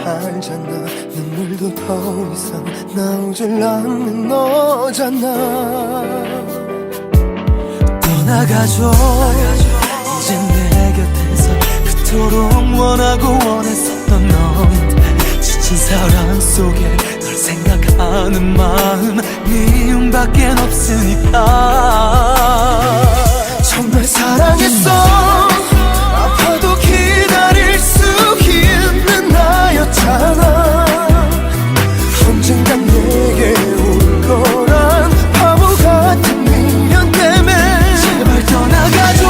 알잖아. 눈물도 더 이상 나오질 않는 너잖아. 떠나가줘 이젠 내 곁에서 그토록 원하고 원했었던 너인데 지친 사랑 속에 널 생각하는 마음 미움밖엔 없으니까. 정말 사랑했어. 아파도 기다릴 수 있는 나였잖아. 언젠간 내게 올 거란 바보 같은 미련 때문에 제발 떠나가줘.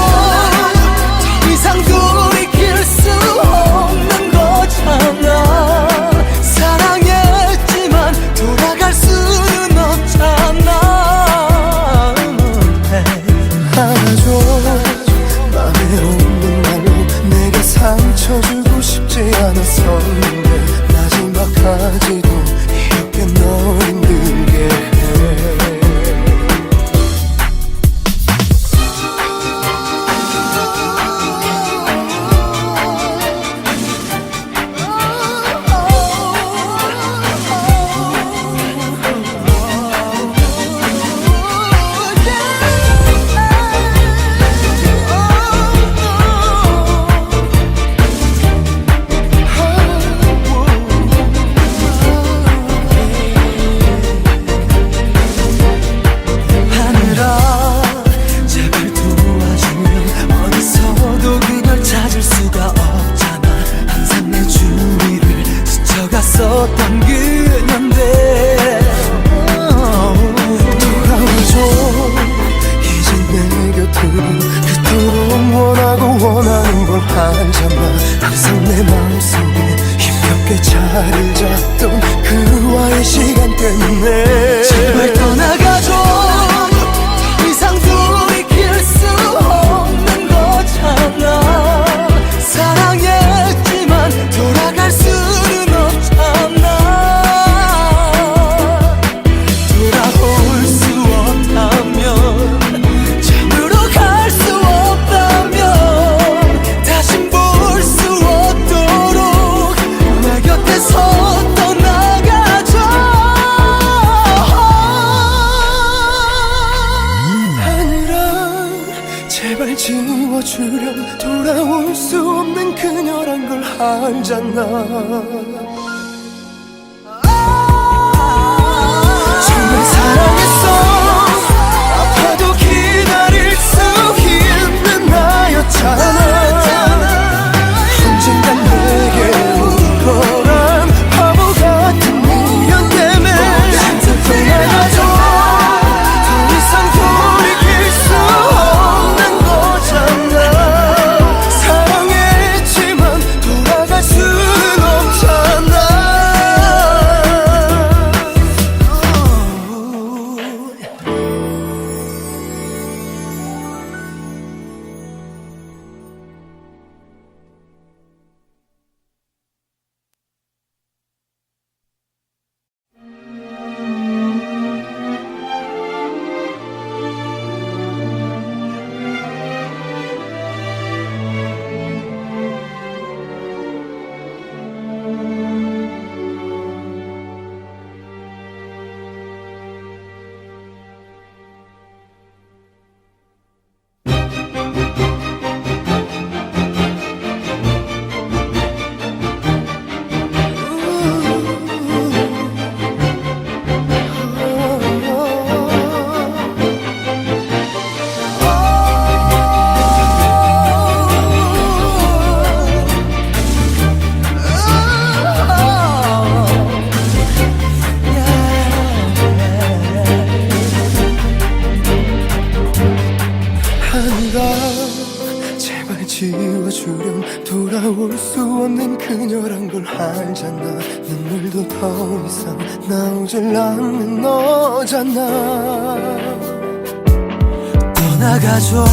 더 이상 돌이킬 수 없는 거잖아. 사랑했지만 돌아갈 수는 없잖아. 알아줘. 맘에 없는 말로 내게 상처 주고 싶지 않았었는데 마지막까지도 이렇게 널 힘들게 해. 썼던 그년들 돌아와줘. 이제 내 곁으로 그토록 원하고 원하는 걸 알잖아. 항상 내 마음속에 힘겹게 자리를 잡던 그와의 시간 때문에 제발 떠나가줘. 더 이상 돌이킬 수 없는 거잖아. 사랑했지만 돌아갈 수는 없잖아. 돌아올 수 없다면, 참으로 갈 수 없다면 다신 볼 수 없도록 내 곁에서 떠나가줘. 하늘아 제발 지워주렴. 돌아올 수 없는 그녀란 걸 알잖아. 정말 사랑했어. 아파도 기다릴 수 있는 나였잖아. 언젠간 내게 올 거란 바보 같은 미련 때문에 떠나가줘. 더 이상 돌이킬 수 없는 거잖아. 사랑했지만 돌아갈 수는 없잖아. 제발 지워주렴. 돌아올 수 없는 그녀란 걸 알잖아. 눈물도 더 이상 나오질 않는 너잖아. 떠나가줘.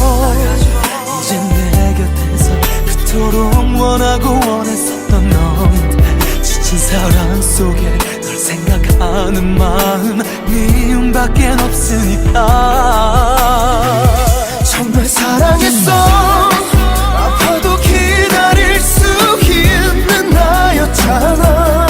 이젠 내 곁에서 그토록 원하고 원했었던 너인데 지친 사랑 속에 널 생각하는 마음 미움밖엔 없으니까. 정말 사랑했어. 아파도 기다릴 수 있는 나였잖아.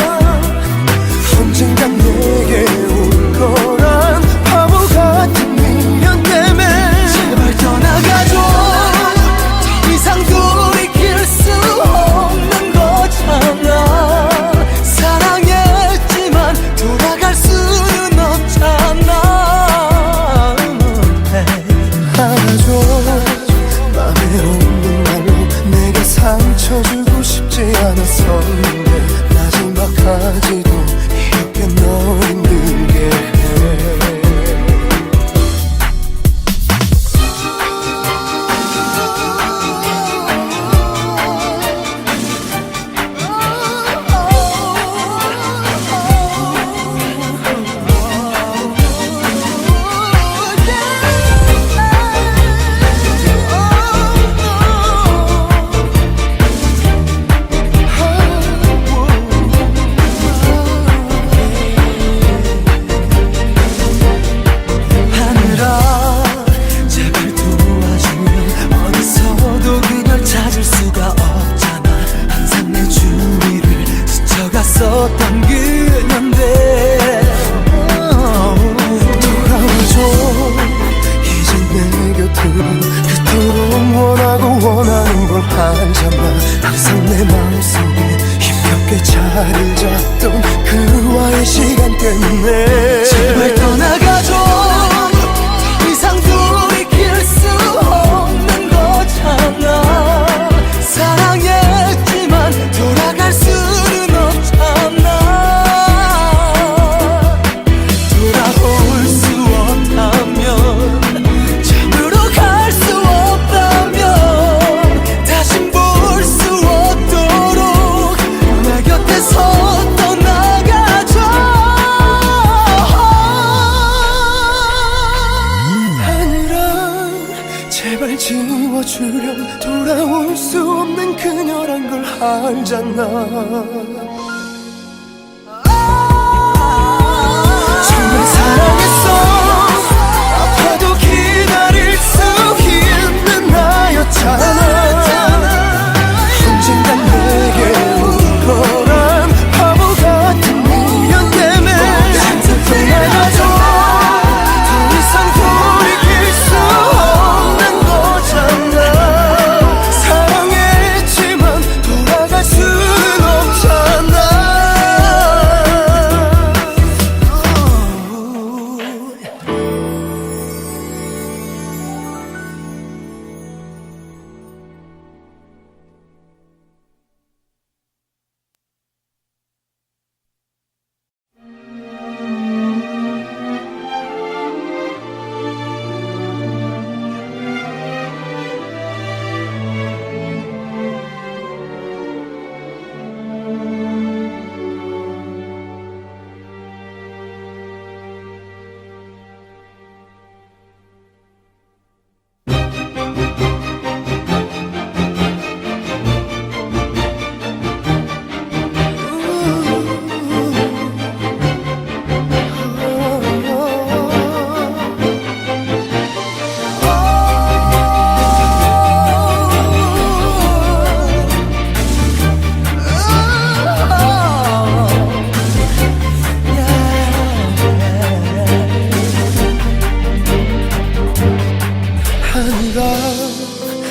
때문에 제발 떠나가줘. 더 이상 돌이킬 수 없는 거잖아. 사랑했지만 돌아갈 수는 없잖아. 돌아올 수 없다면, 잠으로 갈 수 없다면, 다신 볼 수 없도록 내 곁에서 떠나가줘. 하늘아 제발 지워주렴. 돌아올 수 없는 그녀란 걸 알잖아. 정말 사랑했어. 아파도 기다릴 수 있는 나였잖아. 언젠간 내게 올 거란 바보 같은 미련 때문에 떠나가줘. 더 이상 돌이킬 수 없는 거잖아. 사랑했지만 돌아갈 수는 없잖아.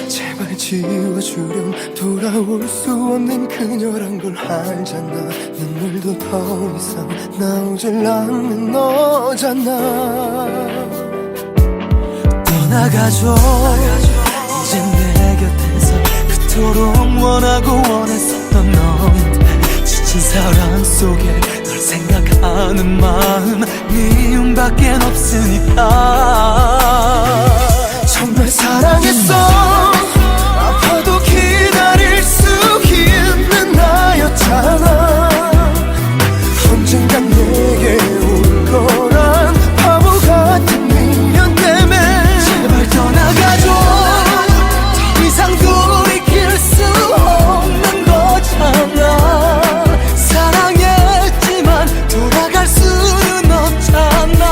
제발 지워주렴. 돌아올 수 없는 그녀란 걸 알잖아. 눈물도 더 이상 나오질 않는 너잖아. 떠나가줘. 이제 내 곁에서 그토록 원하고 원했었던 너인데, 지친 사랑 속에 널 생각하는 마음 미움밖엔 없으니까. 정말 사랑했어. 아파도 기다릴 수 있는 나였잖아. 언젠간 내게 올 거란 바보 같은 미련 때문에 제발 떠나가줘. 더 이상 돌이킬 수 없는 거잖아. 사랑했지만 돌아갈 수는 없잖아.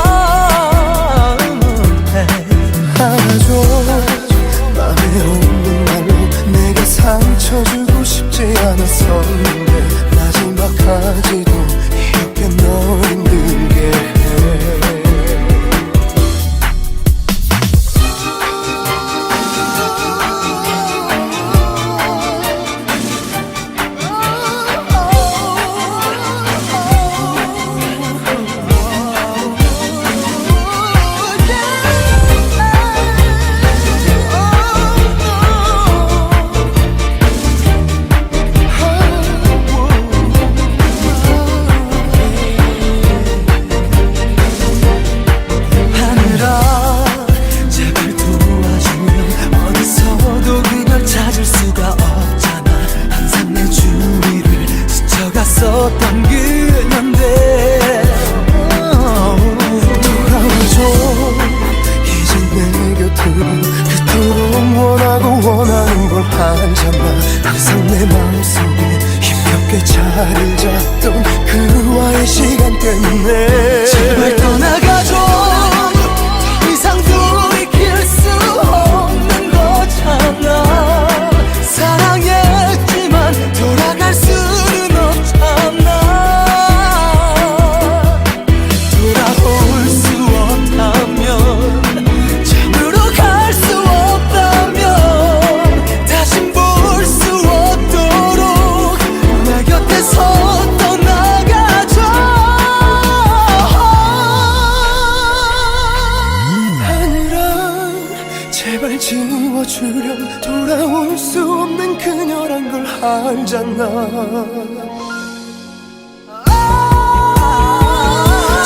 그녀란 걸 알잖아.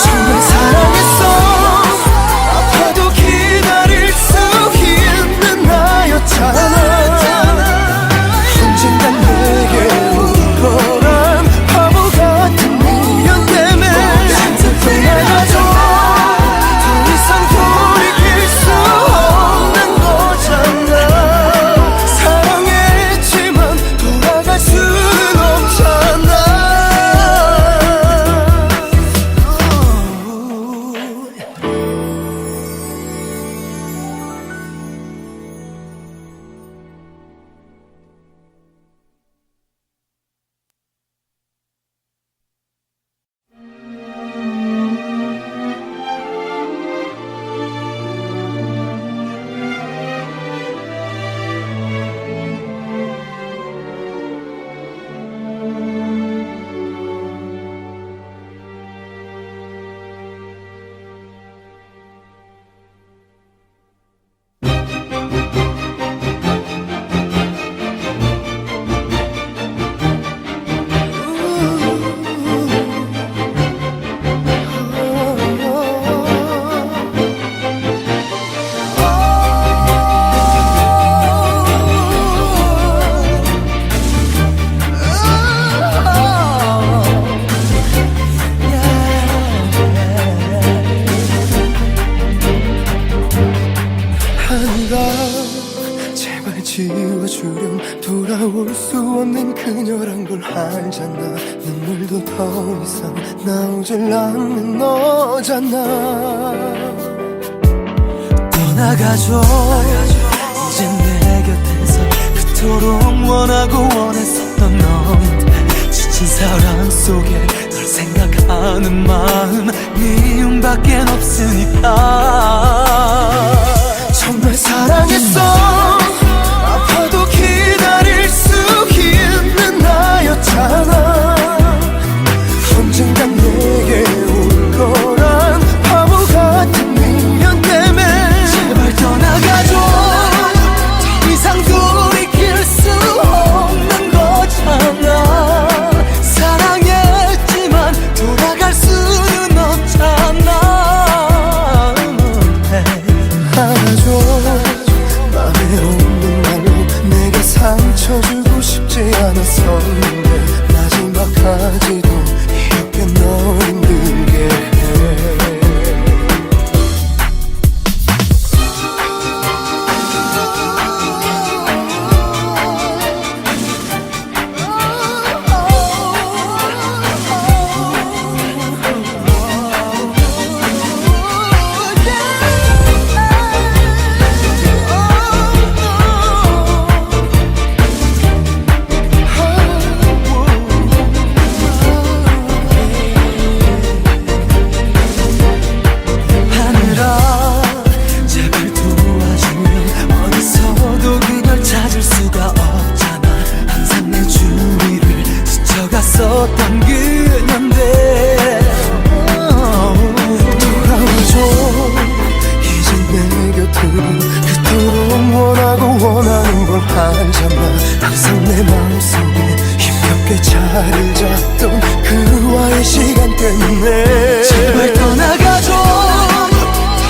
정말 사랑했어. 아파도 기다릴 수 있는 나였잖아. 언젠간 내게 올 거란 바보 같은 미련 때문에 떠나가줘. 더 이상 돌이킬 수 없는 거잖아. 사랑했지만 돌아갈 수는 없잖아. 제발 지워주렴. 돌아올 수 없는 그녀란 걸 알잖아. 눈물도 더 이상 나오질 않는 너잖아. 떠나가줘. 이젠 내 곁에서 그토록 원하고 원했었던 너인데 지친 사랑 속에 널 생각하는 마음 미움밖엔 없으니까. 정말 사랑했어. 아파도 기다릴 수 있는 나였잖아. 언젠간 내게 올 거란 바보 같은 미련 때문에 제발 떠나가줘. 더 이상 돌이킬 수 없는 거잖아. 사랑했지만 돌아갈 수는 없잖아. 알아줘. 맘에 없는 말로 내게 상처 주고 싶지 않았었는데 마지막까지도 이렇게 널 힘들게 해. 있었던 그년데 돌아와줘. 이젠 내 곁으로 그토록 원하고 원하는 걸 알잖아. 항상 내 마음속에 힘겹게 자리를 잡던 그와의 시간 때문에 제발 떠나가줘.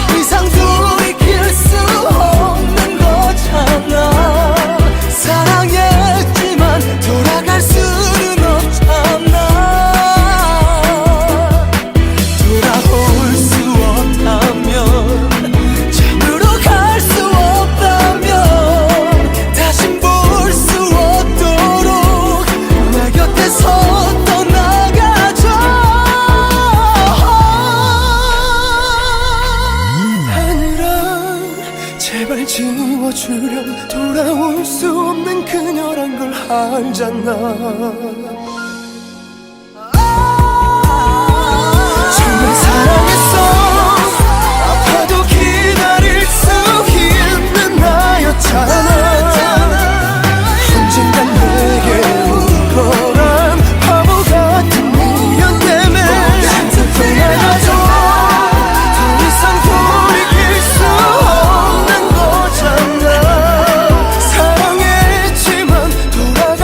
더 이상 돌이킬 수 없는 거잖아. 사랑했지만 돌아갈 수는 없잖아. 돌아올 수 없다면, 참으로 갈 수 없다면, 다신 볼 수 없도록 내 곁에서 떠나가줘. 하늘아 제발 지워주렴. 돌아올 수 없는 그녀란 걸 알잖아. 정말 사랑했어. 아파도 기다릴 수 있는 나였잖아. 언젠간 내게 올 거란 바보 같은 미련 때문에 떠나가줘. 더 이상 돌이킬 수 없는 거잖아. 사랑했지만 돌아갈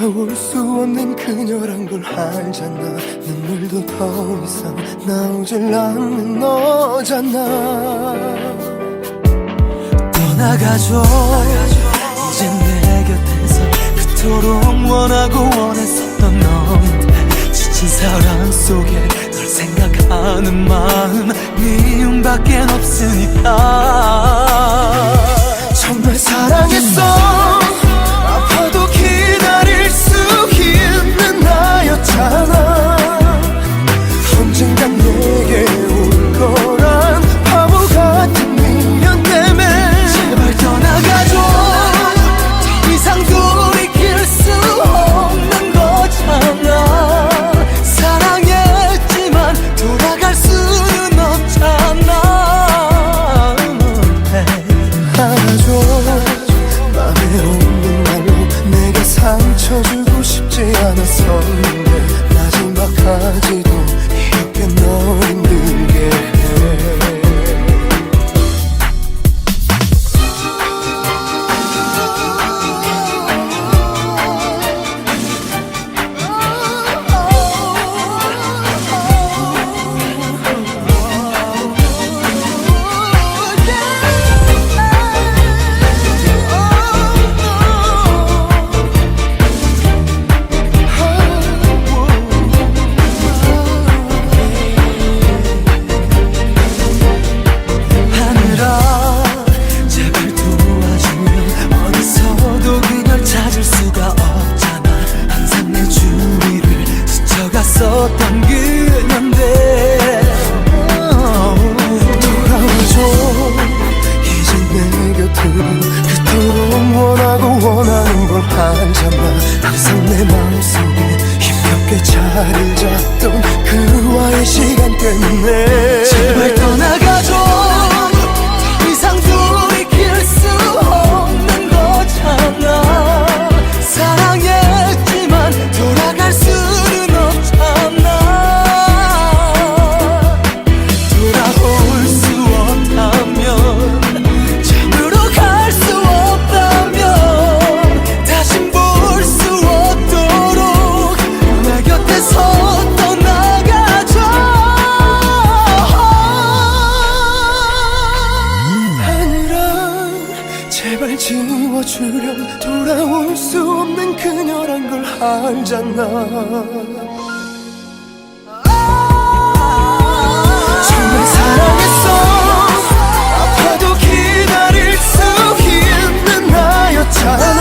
돌아올 수 없는 그녀란 걸 알잖아. 눈물도 더 이상 나오질 않는 너잖아. 떠나가줘 이제 내 곁에서 그토록 원하고 원했었던 너인데 지친 사랑 속에 널 생각하는 마음 미움밖엔 없으니까. 정말 사랑했어. 아파도 기다릴 수 있는 나였잖아. 언젠간 내게 올 거란 바보 같은 미련 때문에 제발 떠나가줘. 더 이상 돌이킬 수 없는 거잖아. 사랑했지만 돌아갈 수는 없잖아. 알아줘. 맘에 없는 말로 내게 상처 주고 싶지 않았었는데 마지막까지도 이렇게 널 힘들게 해. 썼던 그년데 돌아와줘. 이제 내 곁으로 그토록 원하고 원하는 걸 알잖아. 항상 내 마음속에 힘겹게 자리를 잡던 그와의 시간 때문에 제발 떠나가줘. 더 이상 돌이킬 수 없는 거잖아. 사랑했지만 돌아갈 수는 없잖아. 돌아올 수 없다면, 참으로 갈 수 없다면 다신 볼 수 없도록 내 곁에서 떠나가줘. 하늘아 제발 지워주렴. 돌아올 수 없는 그녀란 걸 알잖아. 정말 사랑했어. 아파도 기다릴 수 있는 나였잖아.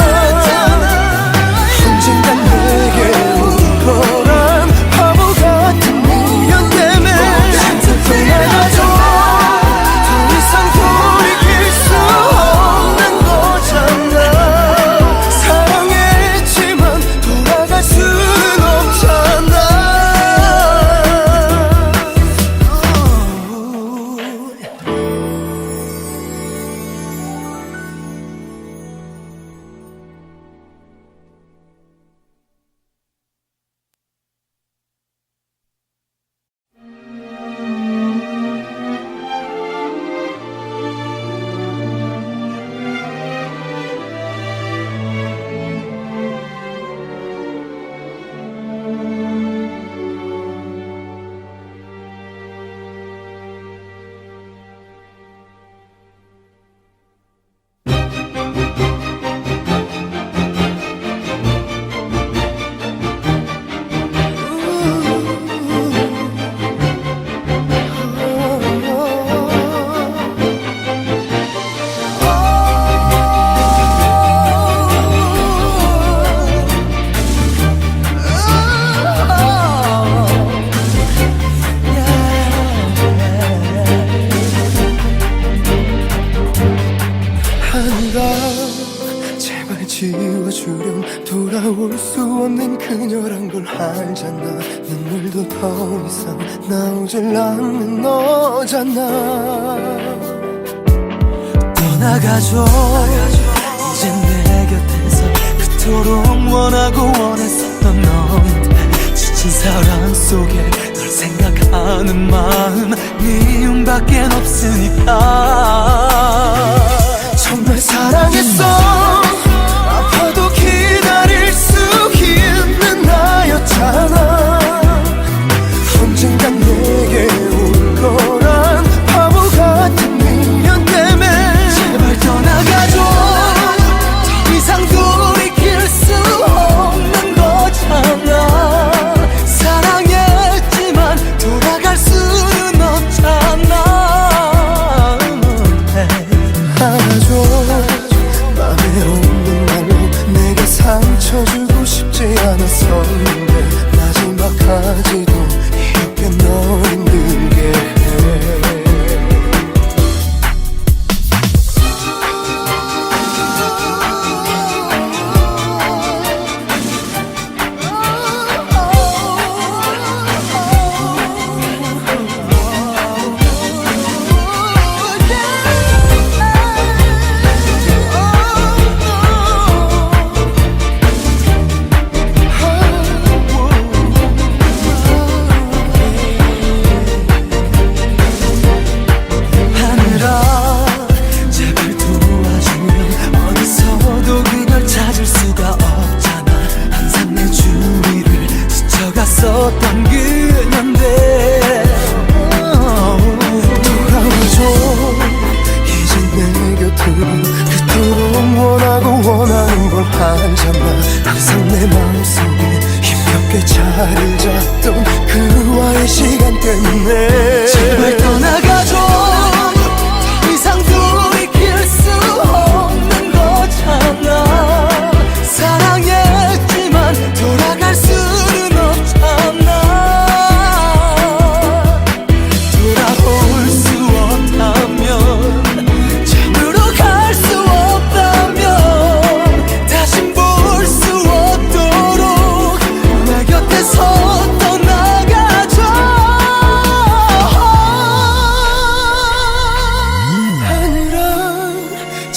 언젠간 내게 올 거란 바보 같은 미련 때문에 떠나가줘. 더 이상 돌이킬 수 없는 거잖아. 사랑했지만 돌아갈 수는 없잖아. 지워주렴. 돌아올 수 없는 그녀란 걸 알잖아. 눈물도 더 이상 나오질 않는 너잖아. 떠나가줘. 이제 내 곁에서 그토록 원하고 원했었던 너인데 지친 사랑 속에 널 생각하는 마음 미움밖엔 없으니까. 정말 사랑했어. 아파도 기다릴 수 있는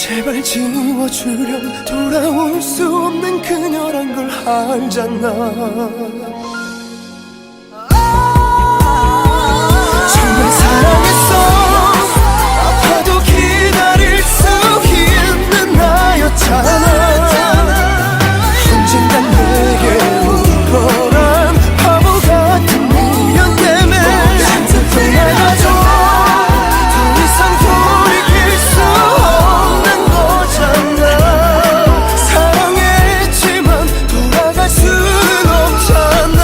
제발 지워주렴. 돌아올 수 없는 그녀란 걸 알잖아. 정말 사랑했어. 아파도 기다릴 수 있는 나였잖아. 언젠간 내게 올 거란 바보 같은 미련 때문에 떠나가줘. 더 이상 돌이킬 수 없는 거잖아. 사랑했지만 돌아갈 수는 없잖아.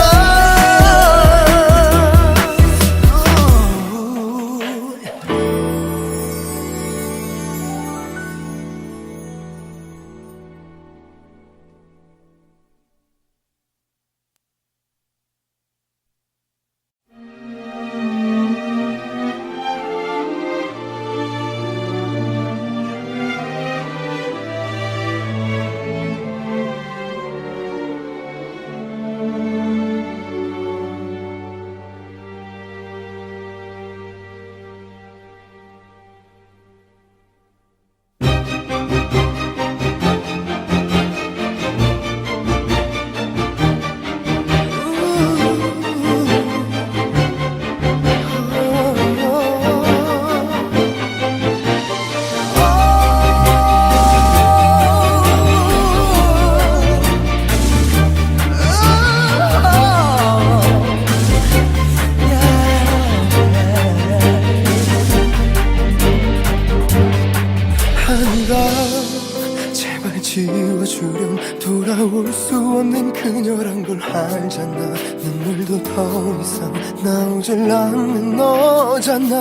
제발 지워주렴. 돌아올 수 없는 그녀란 걸 알잖아. 눈물도 더 이상 나오질 않는 너잖아.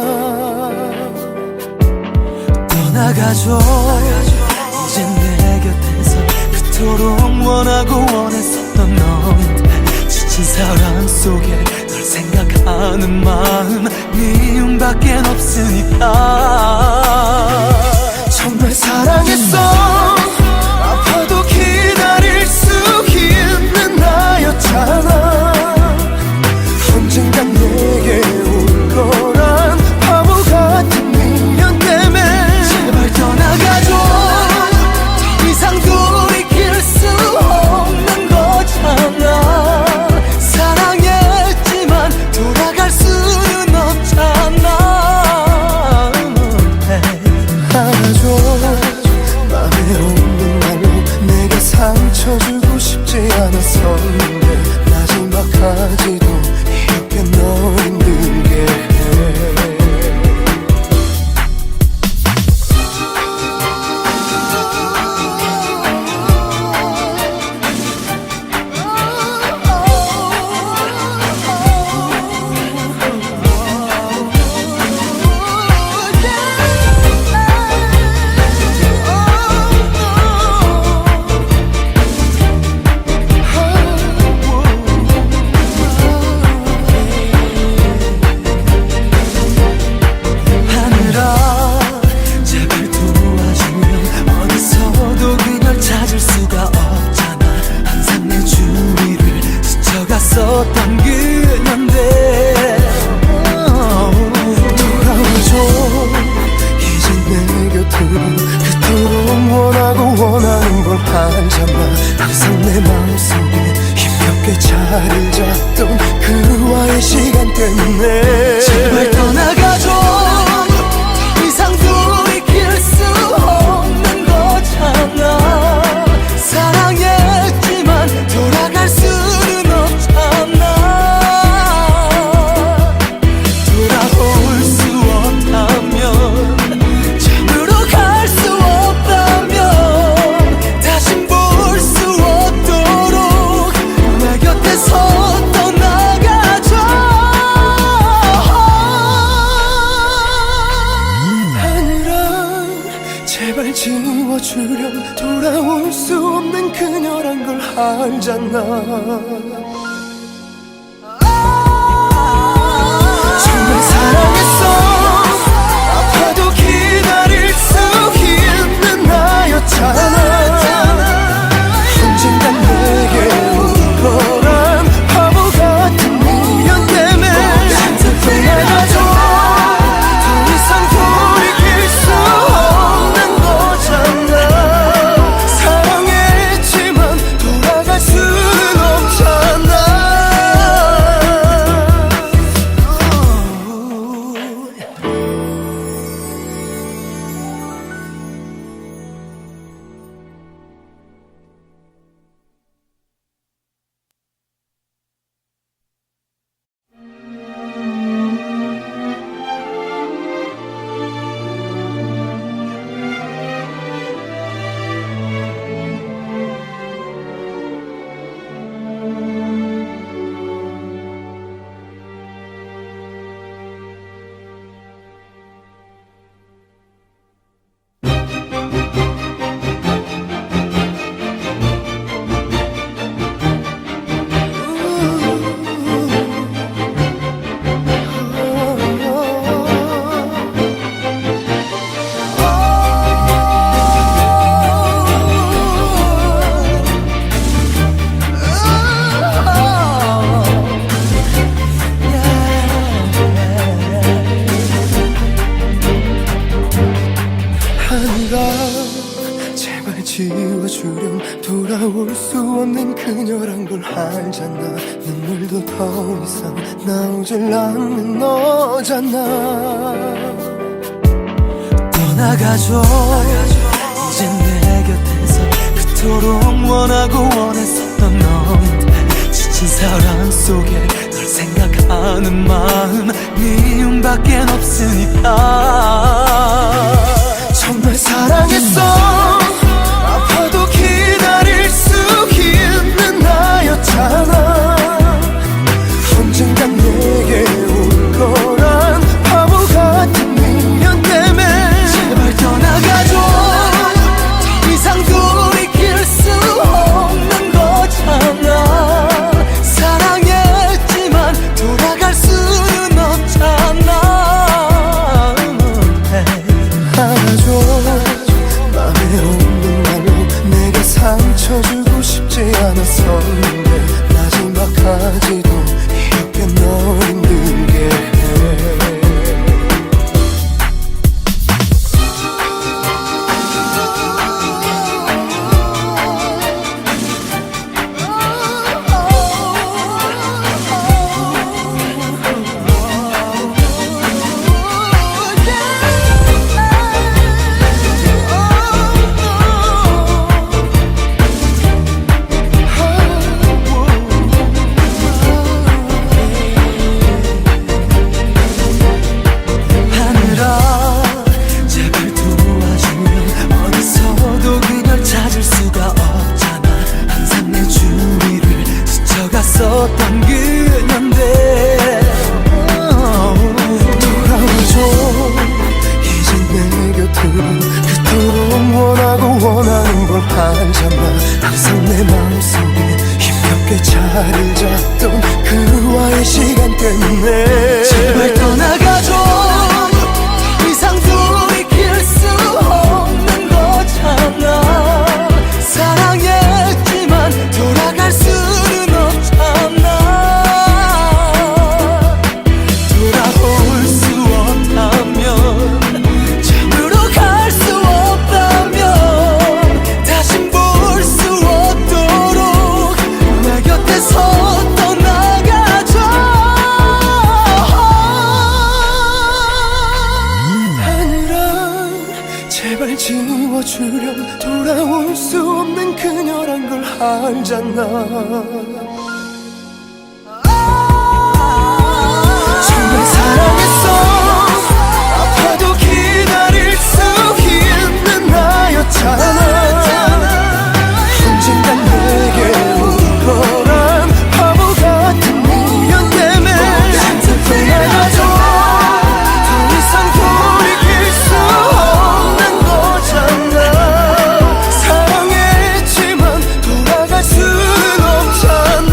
떠나가줘. 이제 내 곁에서 그토록 원하고 원했었던 너인데 지친 사랑 속에 널 생각하는 마음 미움밖엔 없으니까. 정말 사랑했어. 아파도 기다릴 수 있는 나였잖아. 언젠간 내게 올 거란 바보 같은 미련 때문에 제발 떠나가줘. 더 이상 돌이킬 수 없는 거잖아. 사랑했지만 돌아갈 수는 없잖아. 알아줘. 맘에 없는 말로 내게 상처 주고 싶지 않았었는데 마지막까지도 이렇게 널 힘들게 해. 있었던 그년데 돌아와줘. 이제 내 곁으로 그토록 원하고 원하는 걸 알잖아. 항상 내 마음속에 힘겹게 자리를 잡던 그와의 시간 때문에 제발 떠나가줘. 더 이상 돌이킬 수 없는 거잖아. 사랑했지만 돌아갈 수는 없잖아. 돌아올 수 없다면, 참으로 갈 수 없다면, 다신 볼 수 없도록 내 곁에서 떠나가줘. 하늘아 제발 지워주렴. 돌아올 수 없는 그녀란 걸 알잖아. 정말 사랑했어. 아파도 기다릴 수 있는 나였잖아. 언젠간 내게 올 거란 바보 같은 미련 때문에 떠나가줘. 더 이상 돌이킬 수 없는 거잖아. 하늘아 제발 지워주렴. 돌아올 수 없는 그녀란 걸 알잖아. 눈물도 더 이상 나오질 않는 너잖아. 떠나가줘 이젠 내 곁에서 그토록 원하고 원했었던 너인데 지친 사랑 속에 널 생각하는 마음 미움밖엔 없으니까. 정말 사랑했어. 아파도 기다릴 수 있는 나였잖아. 언젠간 내게 올 거란 바보 같은 미련 때문에 제발 떠나가줘. 더 이상 돌이킬 수 없는 거잖아. 사랑했지만 돌아갈 수는 없잖아. 알아줘. 맘에 없는 말로 내게 상처 주고 싶지 않았었는데 마지막까지도 이렇게 널 힘들게 해. 어떤 그녀인데 돌아와줘. 이젠 내 곁으로 그토록 원하고 원하는 걸 알잖아. 항상 내 마음속에 힘겹게 자리를 잡던 그와의 시간 때문에 제발 떠나가줘. 더 이상 돌이킬 수 없는 거잖아. 사랑했지만 돌아갈 수는 없잖아. 돌아올 수 없다면, 참으로 갈 수 없다면, 다신 볼 수 없도록 내 곁에서 떠나가줘. 하늘아 제발 지워주렴. 돌아올 수 없는 그녀란 걸 알잖아. 정말 사랑했어. 아파도 기다릴 수 있는 나였잖아. 언젠간 내게 올 거란 바보 같은 미련 때문에 떠나가줘. 더 이상 돌이킬 수 없는 거잖아. 사랑했지만 돌아갈 수는 없잖아.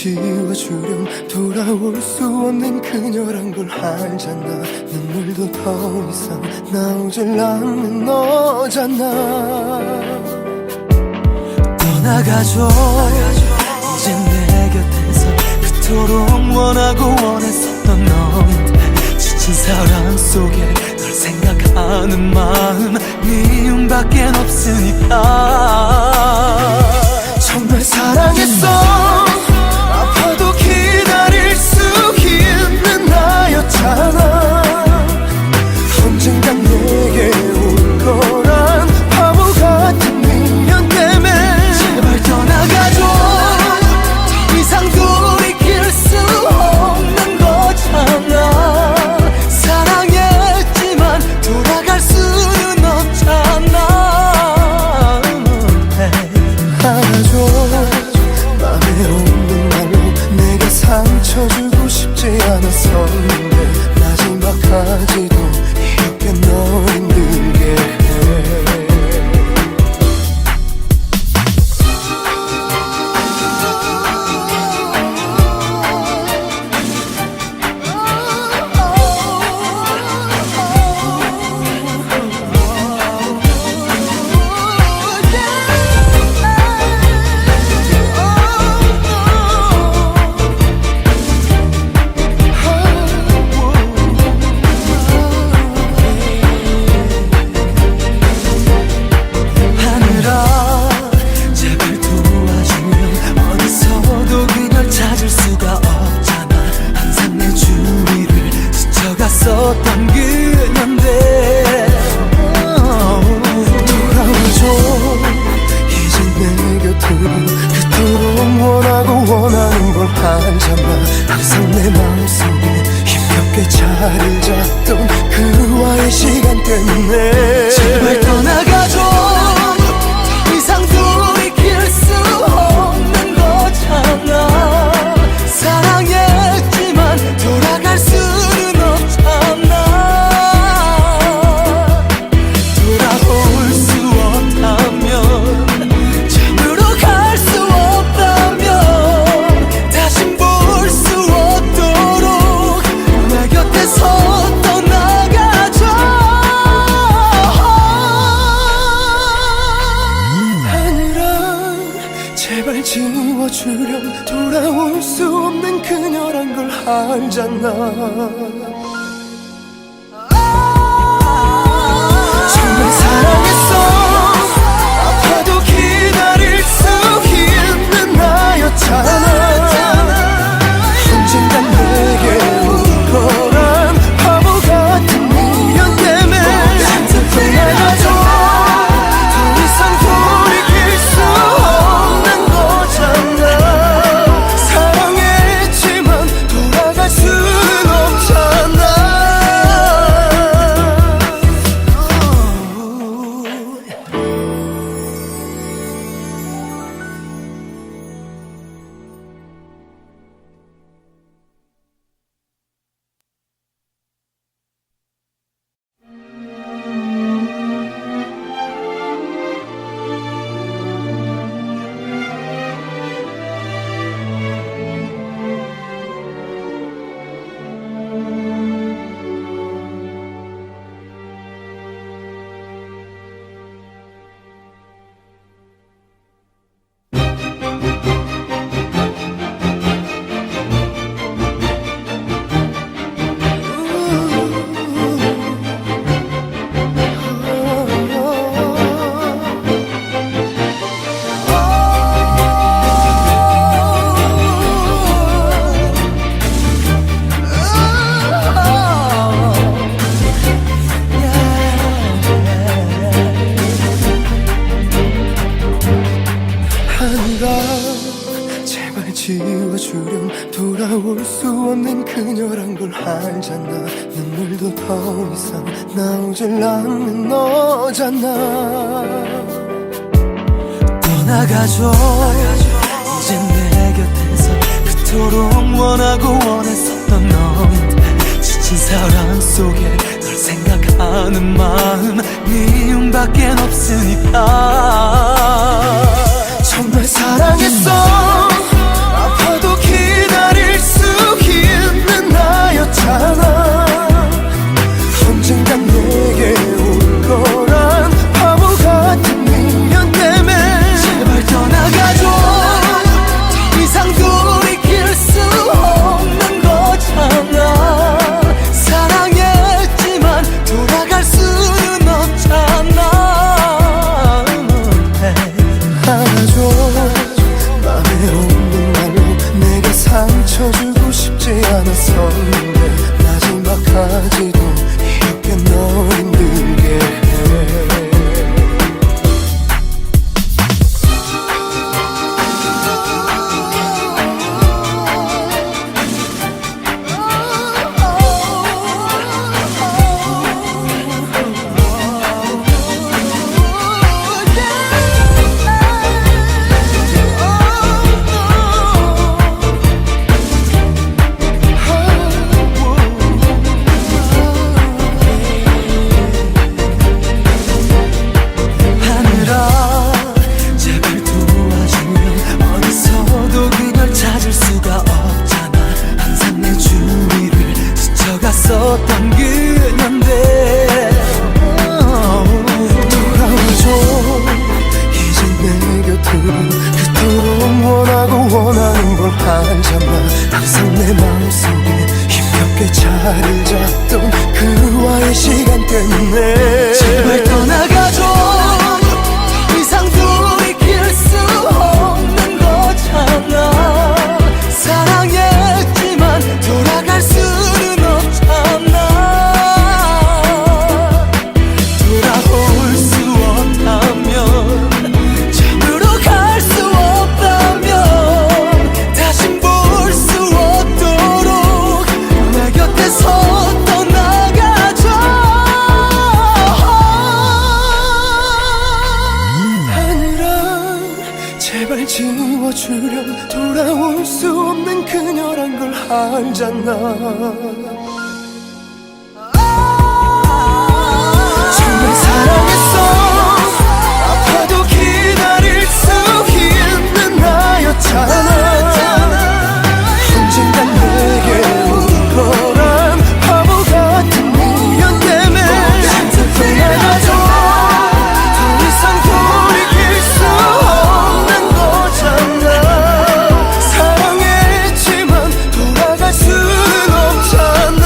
지워주렴. 돌아올 수 없는 그녀란 걸 알잖아. 눈물도 더 이상 나오질 않는 너잖아. 떠나가줘. 이젠 내 곁에서 그토록 원하고 원했었던 너인데 지친 사랑 속에 널 생각하는 마음 미움밖엔 없으니까. 정말 사랑했어. 않았었는데 마지막까지도 이렇게 널 힘들게 해. 썼던 그년들 돌아와줘 이제 내 곁으로 그토록 원하고 원하는 걸 알잖아. 항상 내 마음속에 힘겹게 자리를 잡던 그와의 시간 때문에 제발 떠나가줘. 더 이상 돌이킬 수 없는 거잖아. 사랑했지만 돌아갈 수는 없잖아. 돌아올 수 없다면, 참으로 갈 수 없다면, 다신 볼 수 없도록 내 곁에서 떠나가줘. 하늘아 제발 지워주렴. 돌아올 수 없는 그녀란 걸 알잖아. 정말 사랑했어. 아파도 기다릴 수 있는 나였잖아. 언젠간 내게 올 거란 바보 같은 미련 때문에 떠나가줘. 더 이상 돌이킬 수 없는 거잖아. 사랑했지만 돌아갈 수는 없잖아. 하늘아 제발 지워주렴. 돌아올 수 없는 그녀란 걸 알잖아. 눈물도 더 이상 나오질 않는 너잖아. 떠나가줘. 이제 내 곁에서 그토록 원하고 원했었던 넌 지친 사랑 속에 널 생각하는 마음 미움밖엔 없으니까. 정말 사랑했어. 아파도 기다릴 수 있는 나였잖아. 언젠간 내게 올 거란 바보 같은 미련 때문에 제발 떠나가줘. 더 이상 돌이킬 수 없는 거잖아. 사랑했지만 돌아갈 수는 없잖아. 안아줘. 맘에 자리를 잡던 그와의 시간 때문에 제발 떠나가줘. 이상 돌이킬 수 없는 거잖아. 사랑했지만 돌아갈 수는 없잖아. 돌아올 수 없다면, 잡으러 갈 수 없다면, 다신 볼 수 없도록 내 곁에서 떠나가줘. 하늘아 제발 지워주렴. 돌아올 수 없는 그녀란 걸 알잖아. 정말 사랑했어. 아파도 기다릴 수 있는 나였잖아. 언젠간 내게 올 거란 바보 같은 미련 때문에 떠나가줘. 더 이상 돌이킬 수 없는 거잖아. 사랑했지만 돌아갈 수는 없잖아.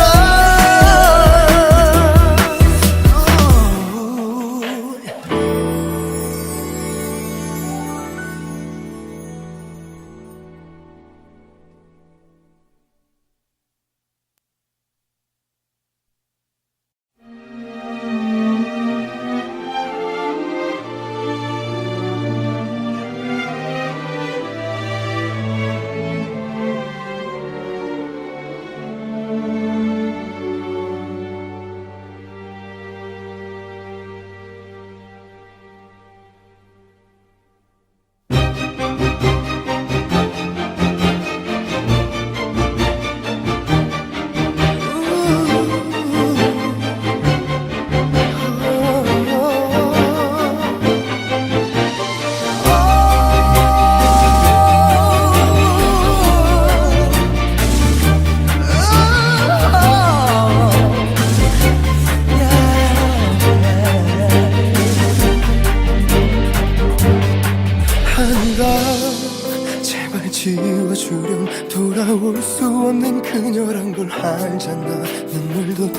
제발 지워주렴. 돌아올 수 없는 그녀란 걸 알잖아. 눈물도 더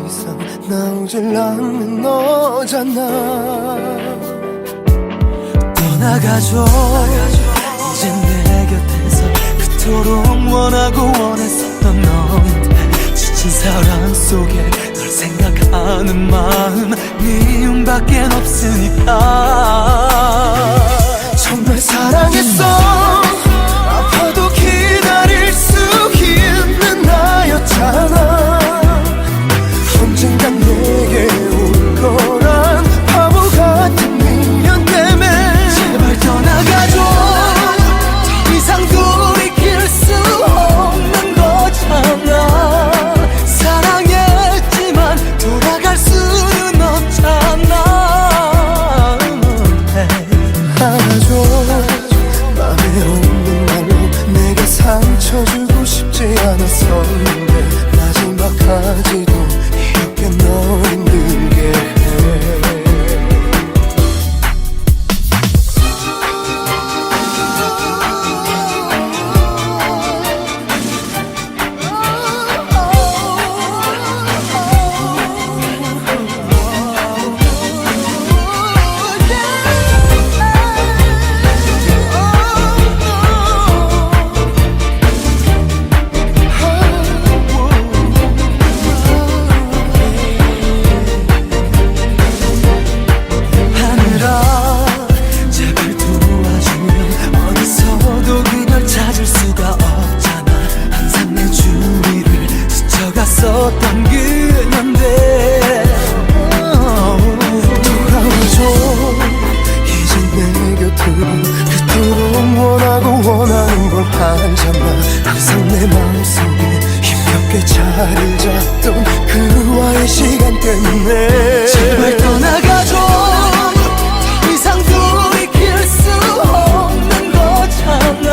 이상 나오질 않는 너잖아. 떠나가줘. 이젠 내 곁에서 그토록 원하고 원했었던 너인데, 지친 사랑 속에 널 생각하는 마음 미움밖엔 없으니까. 정말 사랑했어. 아파도 기다릴 수 있는 나였잖아. 언젠간 내게 올 거란 바보 같은 미련 때문에 제발 떠나가줘. 이상 돌이킬 수 없는 거잖아. 사랑했지만 돌아갈 수는 없잖아. 알아줘. 맘에 없는 말로 내게 상처 주고 싶지 않았었는데, 마지막까지도 이렇게 널 힘들게 해. 있었던 그년데 돌아와줘. 이젠 내 곁으로 그토록 원하고 원하는 걸 알잖아. 항상 내 마음속에 힘겹게 자리를 잡던 그와의 시간 때문에 제발 떠나가줘. 이상 돌이킬 수 없는 거잖아.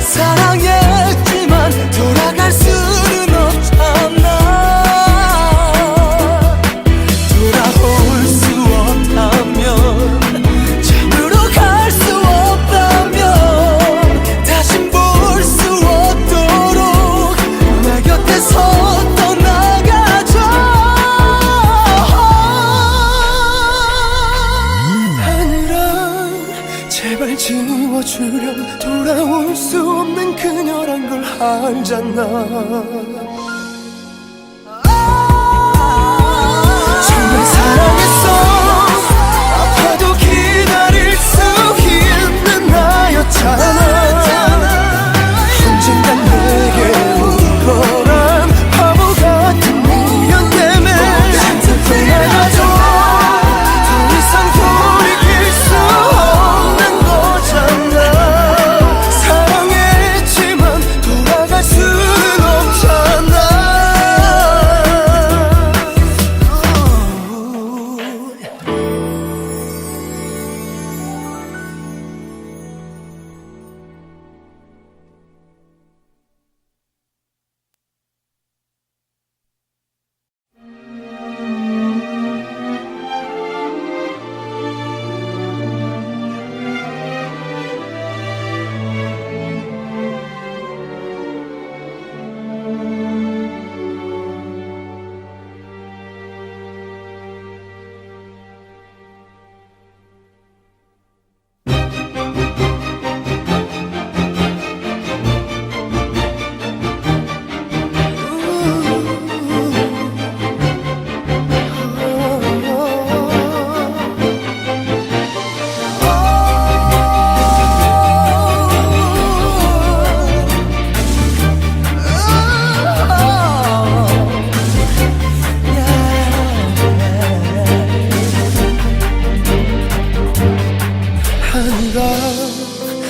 사랑했지만 돌아갈 수는 없잖아. 돌아올 수 없다면, 잡으러 갈 수 없다면, 다신 볼 수 없도록 내 곁에서 떠나 띄워주렴 돌아올 수 없는 그녀란 걸 알잖아. 정말 사랑했어. 아파도 기다릴 수 있는 나였잖아. 언젠간 내게 올 거란 바보 같은 미련 때문에 떠나가줘. 더 이상 돌이킬 수 없는 거잖아. 사랑했지만 돌아갈 수는 없잖아.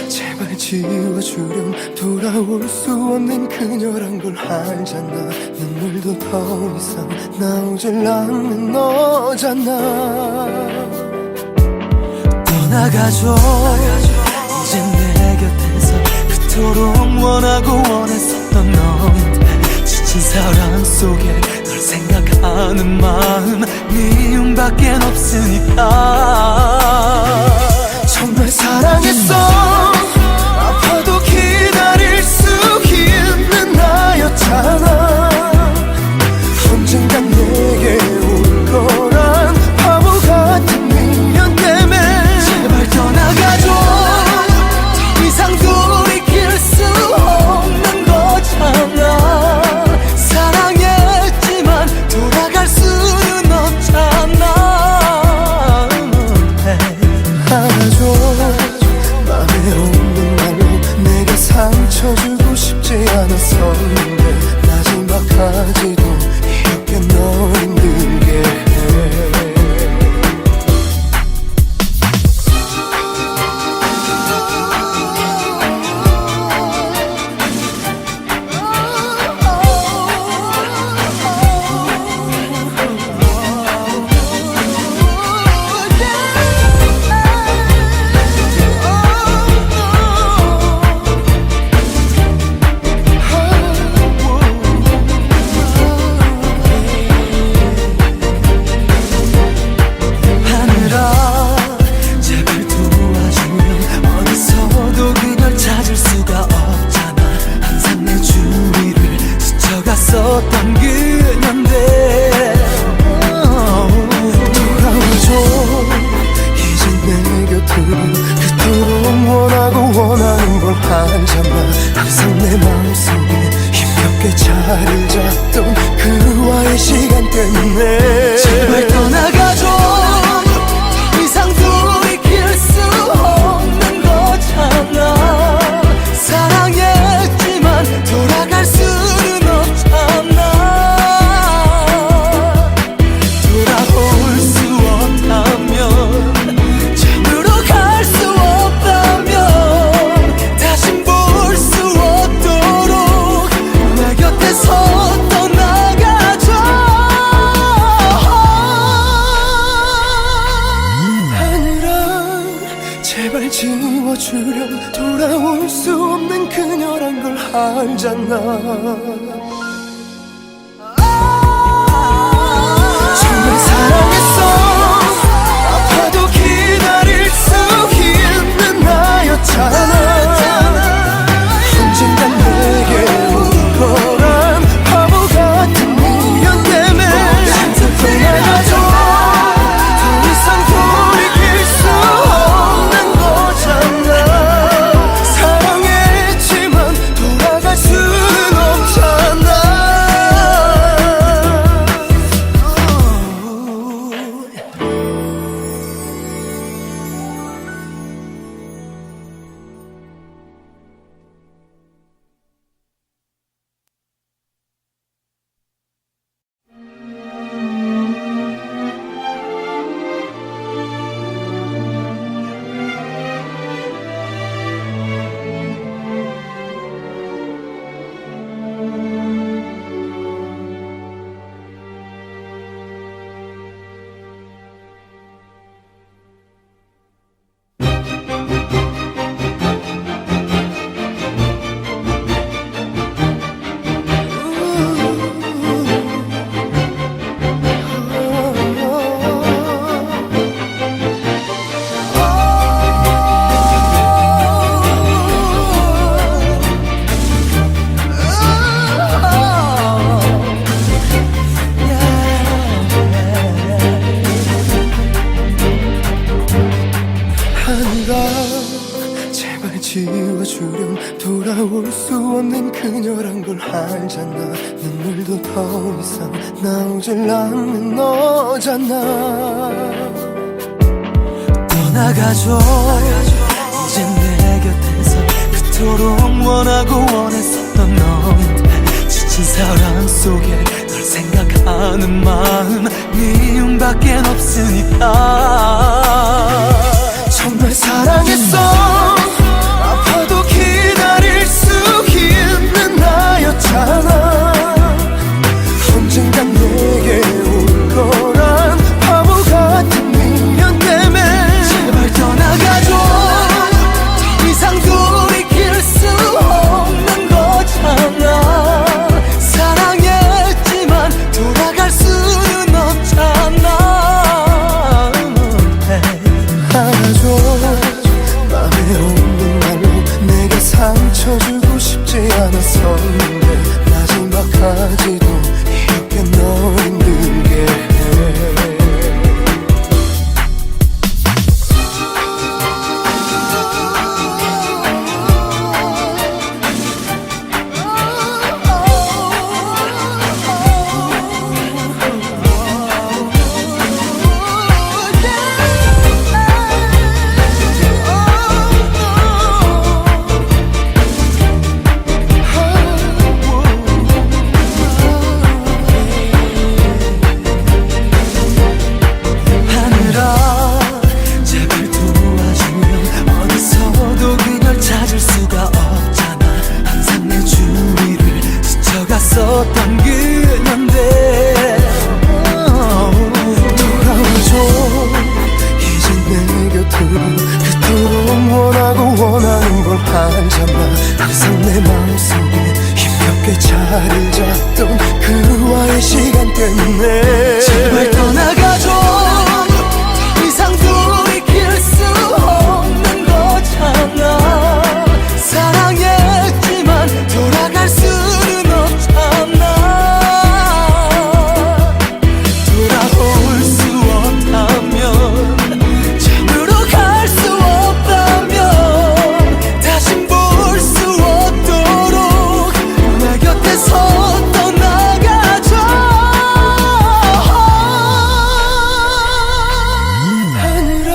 제발 지워주렴 돌아올 수 없는 그녀란 걸 알잖아. 눈물도 더 이상 나오질 않는 너잖아. 떠나가줘. 이젠 내 곁에서 그토록 원하고 원했었던 너인데 지친 사랑 속에 널 생각하는 마음 미움밖엔 없으니까. 정말 사랑했어. 아파도 기다릴 수 있는 나였잖아. 언젠간 내게 올 거란 바보 같은 미련 때문에 제발 떠나가줘. 더 이상 돌이킬 수 없는 거잖아. 사랑했지만 돌아갈 수는 없잖아. 알아줘. 맘에 없는 말로 내가 상처 주고 싶지 않았었는데 마지막까지도 이렇게 널 힘들게 해. 있었던 그년데 돌아와줘. 이젠 내 곁으로 그토록 원하고 원하는 걸 알잖아. 항상 내 마음속에 힘겹게 자리를 잡던 그와의 시간 때문에 제발 떠나가줘. 더 이상 돌이킬 수 없는 거잖아. 사랑했지만 돌아갈 수는 없잖아. 돌아올 수 없다면, 참으로 갈 수 없다면 다신 볼 수 없도록 내 곁에서 떠나가줘. 하늘아 제발 지워주렴. 돌아올 수 없는 그녀란 걸 알잖아. 정말 사랑했어. 아파도 기다릴 수 있는 나였잖아. 언젠간 내게 올 거란 바보 같은 미련 때문에 떠나가줘. 더 이상 돌이킬 수 없는 거잖아. 지워주렴 돌아올 수 없는 그녀란 걸 알잖아 눈물도 더 이상 나오질 않는 너잖아 떠나가줘 이제 내 곁에서 그토록 원하고 원했었던 너인데 지친 사랑 속에 널 생각하는 마음 미움밖엔 없으니까 정말 사랑했어 아파도 기다릴 수 있는 나였잖아 언젠간 내게 올 거란 바보 같은 미련 때문에 제발 떠나가줘 더 이상 돌이킬 수 없는 거잖아 사랑했지만 돌아갈 수는 없잖아 알아줘 맘에 없는 말로 내게 상처 주고 싶지 않았었는데 마지막까지도 이렇게 널 힘들게 해 썼던 그년데 돌아와줘 이제 내 곁으로 그토록 원하고 원하는 걸 알잖아 항상 내 마음속에 힘겹게 자리를 잡던 그와의 시간 때문에 제발 떠나가줘 더 이상 돌이킬 수 없는 거잖아 사랑했지만 돌아갈 수는 없잖아 돌아올 수 없다면 참으로 갈 수 없다면 다신 볼 수 없도록 내 곁에서 떠나가줘 하늘아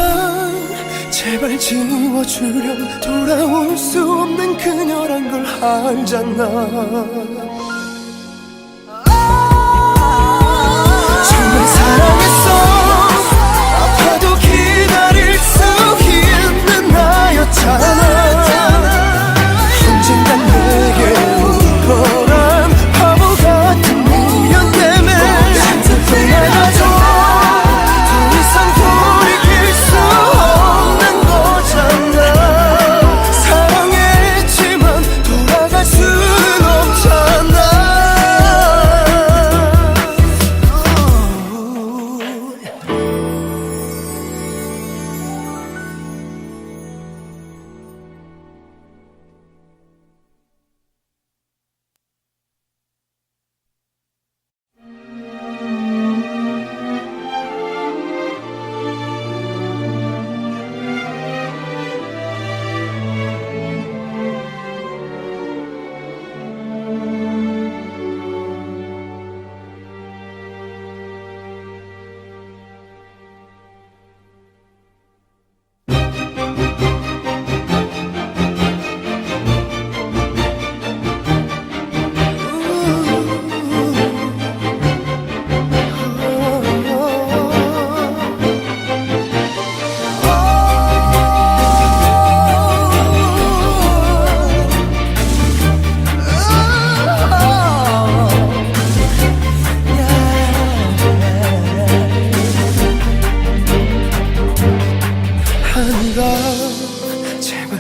제발 지워주렴 돌아올 수 없는 그녀란 걸 알잖아 정말 사랑했어 아파도 기다릴 수 있는 나였잖아 언젠간 내게 올 거란 바보 같은 미련 때문에 떠나가줘 더 이상 돌이킬 수 없는 거잖아 사랑했지만 돌아갈 순 없잖아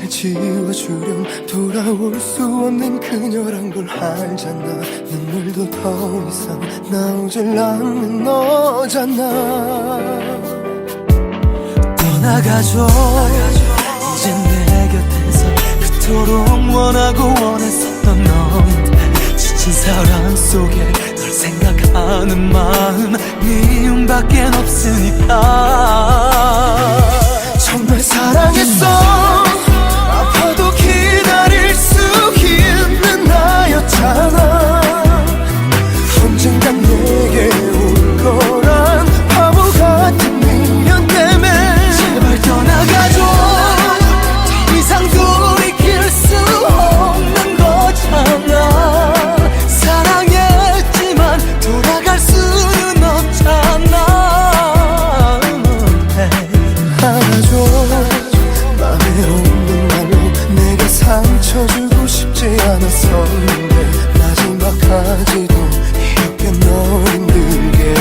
지워주렴 돌아올 수 없는 그녀란 걸 알잖아 눈물도 더 이상 나오질 않는 너잖아 떠나가줘 이제 내 곁에서 그토록 원하고 원했었던 너인데 지친 사랑 속에 널 생각하는 마음 미움밖엔 없으니까 정말 사랑했어 아파도 기다릴 잊혀주고 싶지 않았었는데 마지막까지도 이렇게 널 힘들게 해.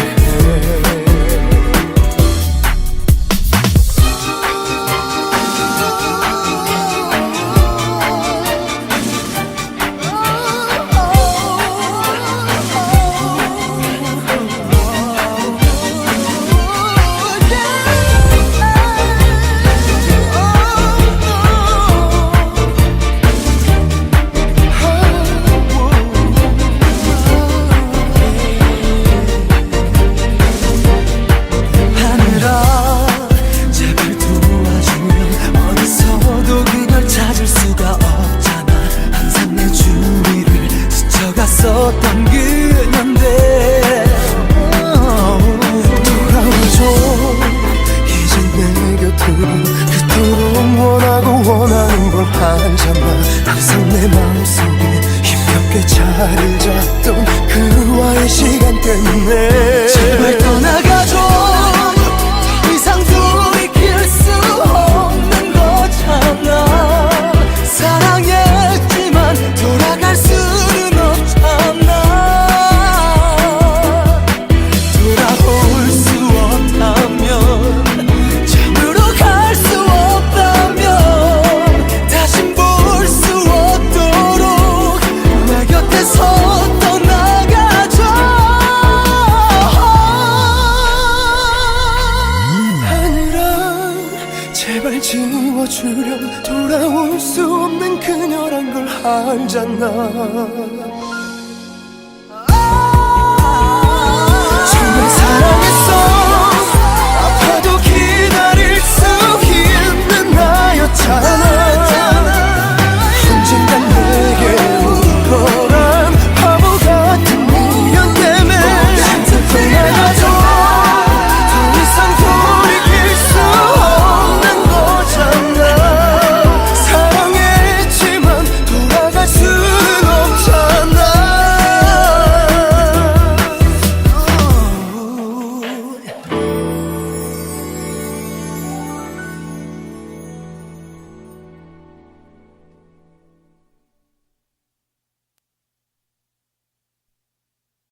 어떤 그녀인데 돌아와줘 이제 내 곁으로 그토록 원하고 원하는 걸 알잖아. 항상 내 마음속에 힘겹게 자리를 잡던 그와의 시간 때문에 제발 떠나가줘. 더 이상 돌이킬 수 없는 거잖아. 사랑했지만 돌아갈 수는 없잖아. 돌아올 수 없다면, 참으로 갈 수 없다면, 다신 볼 수 없도록 내 곁에서 떠나가줘. 하늘아 제발 지워주렴. 돌아올 수 없는 그녀란 걸 알잖아.